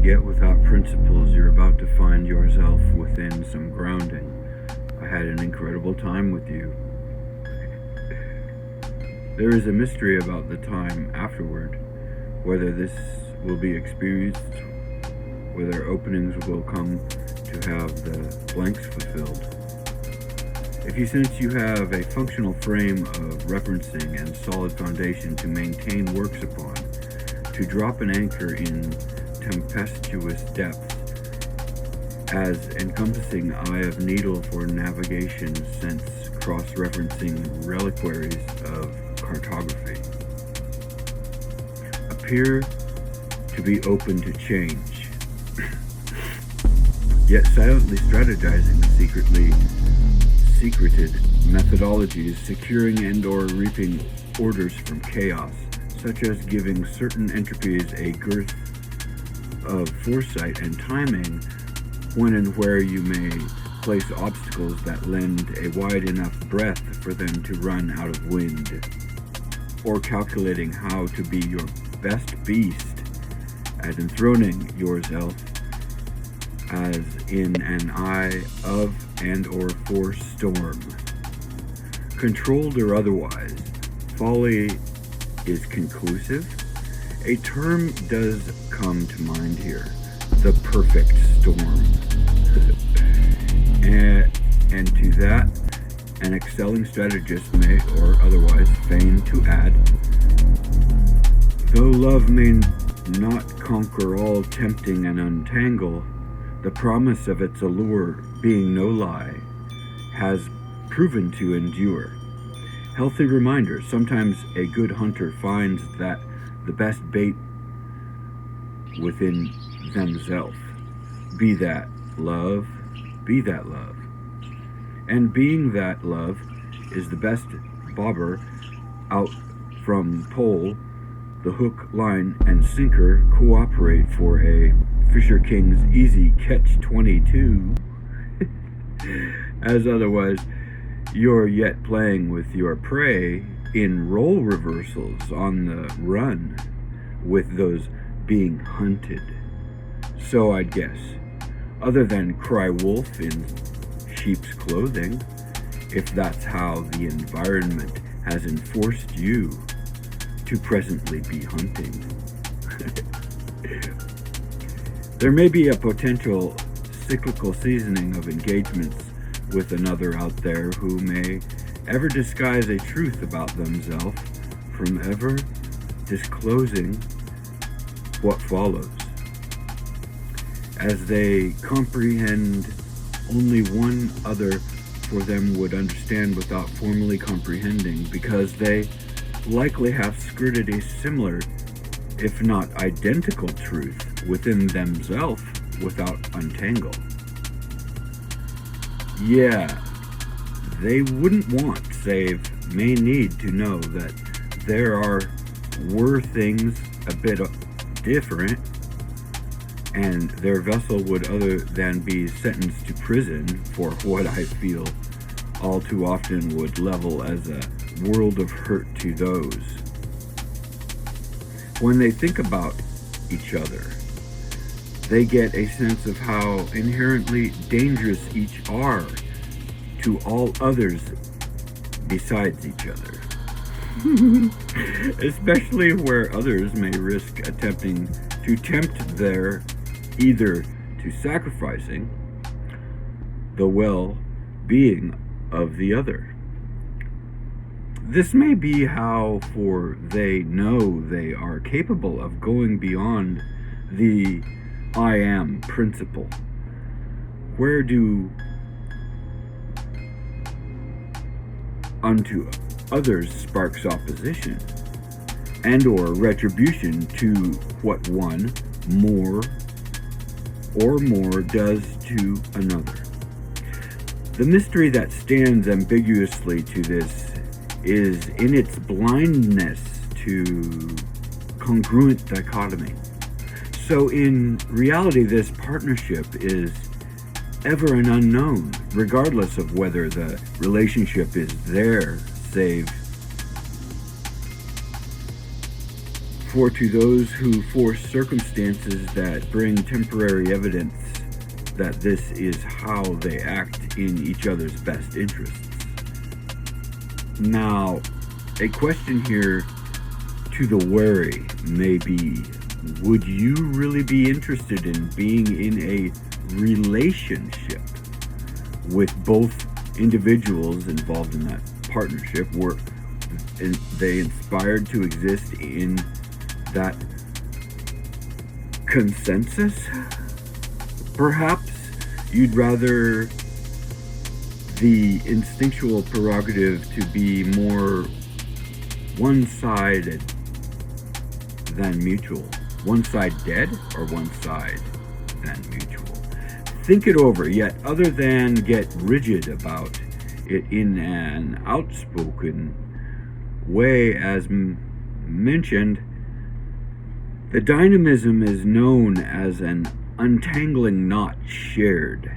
get without principles, you're about to find yourself within some grounding. I had an incredible time with you. There is a mystery about the time afterward, whether this will be experienced, whether openings will come to have the blanks fulfilled. If you sense you have a functional frame of referencing and solid foundation to maintain works upon, to drop an anchor in tempestuous depths, as encompassing eye of needle for navigation, sense cross-referencing reliquaries of cartography, appear to be open to change, yet silently strategizing secreted methodologies, securing and or reaping orders from chaos, such as giving certain entropies a girth of foresight and timing when and where you may place obstacles that lend a wide enough breadth for them to run out of wind, or calculating how to be your best beast at enthroning yourself as in an eye of and or for storm. Controlled or otherwise, folly is conclusive. A term does come to mind here, the perfect storm. and to that, an excelling strategist may or otherwise feign to add, though love may not conquer all tempting and untangle, the promise of its allure, being no lie, has proven to endure. Healthy reminder, sometimes a good hunter finds that the best bait within themselves, be that love. And being that love is the best bobber out from pole, the hook, line, and sinker cooperate for a Fisher King's easy catch-22, as otherwise you're yet playing with your prey in role reversals on the run with those being hunted. So I'd guess, other than cry wolf in sheep's clothing, if that's how the environment has enforced you to presently be hunting. There may be a potential cyclical seasoning of engagements with another out there who may ever disguise a truth about themselves from ever disclosing what follows. As they comprehend only one other for them would understand without formally comprehending, because they likely have skirted a similar, if not identical, truth within themselves without untangle. Yeah, they wouldn't want, save may need to know that there were things a bit different, and their vessel would other than be sentenced to prison for what I feel all too often would level as a world of hurt to those. When they think about each other, they get a sense of how inherently dangerous each are to all others besides each other. Especially where others may risk attempting to tempt their either to sacrificing the well-being of the other. This may be how, for they know they are capable of going beyond the I am principle. Where do unto others sparks opposition and or retribution to what one more does to another. The mystery that stands ambiguously to this is in its blindness to congruent dichotomy. So in reality, this partnership is ever an unknown, regardless of whether the relationship is there, save For to those who force circumstances that bring temporary evidence that this is how they act in each other's best interests. Now, a question here to the wary may be, would you really be interested in being in a relationship with both individuals involved in that partnership? Were they inspired to exist in that consensus? Perhaps you'd rather the instinctual prerogative to be more one-sided than mutual. One side dead or one side than mutual. Think it over, yet other than get rigid about it in an outspoken way as mentioned, the dynamism is known as an untangling knot shared.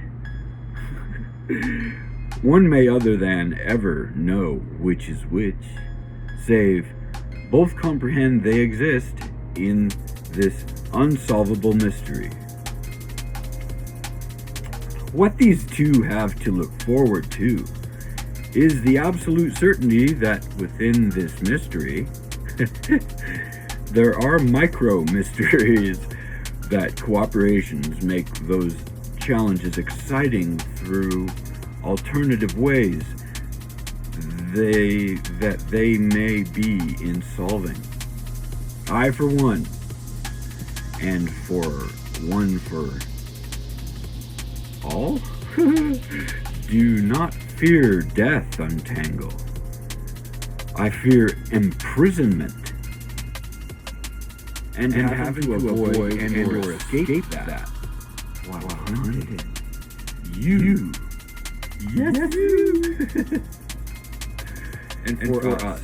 One may other than ever know which is which, save both comprehend they exist in this unsolvable mystery. What these two have to look forward to is the absolute certainty that within this mystery there are micro mysteries that cooperations make those challenges exciting through alternative ways that they may be in solving. I for one, and for one for all, do not fear death, untangle. I fear imprisonment, and having to avoid and or escape that while hunted. You. Yes, you. and for us.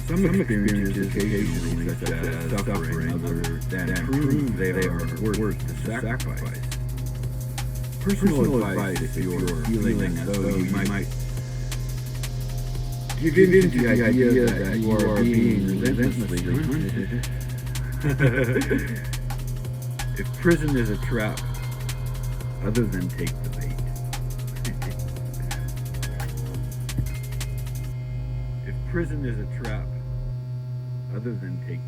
Some experiences occasionally, such as suffering, other than prove they are worth the sacrifice. Personal advice if you're feeling as though you might give in to the idea that you are being relentlessly hunted. If prison is a trap, other than take the bait. If prison is a trap, other than take